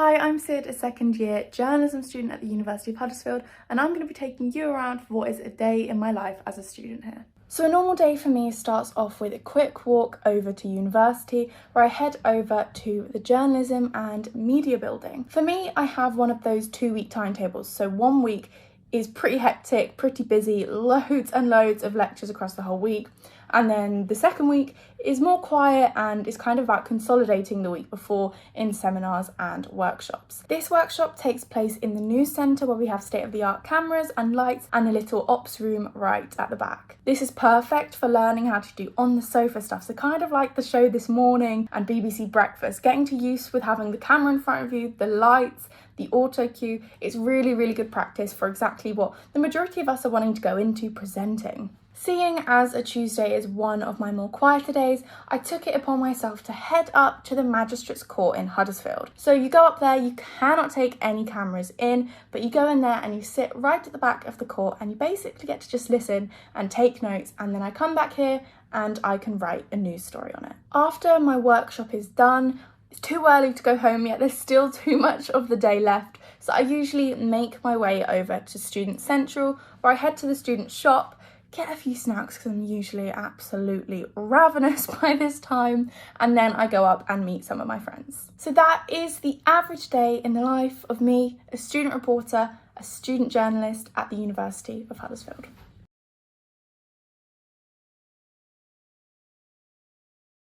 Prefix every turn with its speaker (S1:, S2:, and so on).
S1: Hi, I'm Sid, a second year journalism student at the University of Huddersfield, and I'm going to be taking you around for what is a day in my life as a student here. So a normal day for me starts off with a quick walk over to university where I head over to the journalism and media building. For me, I have one of those 2-week timetables, so 1 week is pretty hectic, pretty busy, loads and loads of lectures across the whole week. And then the second week is more quiet and is kind of about consolidating the week before in seminars and workshops. This workshop takes place in the news centre where we have state-of-the-art cameras and lights and a little ops room right at the back. This is perfect for learning how to do on-the-sofa stuff, so kind of like the show This Morning and BBC Breakfast, getting to use with having the camera in front of you, the lights, the auto cue. It's really good practice for exactly what the majority of us are wanting to go into presenting. Seeing as a Tuesday is one of my more quieter days, I took it upon myself to head up to the Magistrates Court in Huddersfield. So you go up there, you cannot take any cameras in, but you go in there and you sit right at the back of the court and you basically get to just listen and take notes, and then I come back here and I can write a news story on it. After my workshop is done, it's too early to go home yet, there's still too much of the day left, so I usually make my way over to Student Central, where I head to the student shop, get a few snacks because I'm usually absolutely ravenous by this time, and then I go up and meet some of my friends. So that is the average day in the life of me, a student reporter, a student journalist at the University of Huddersfield.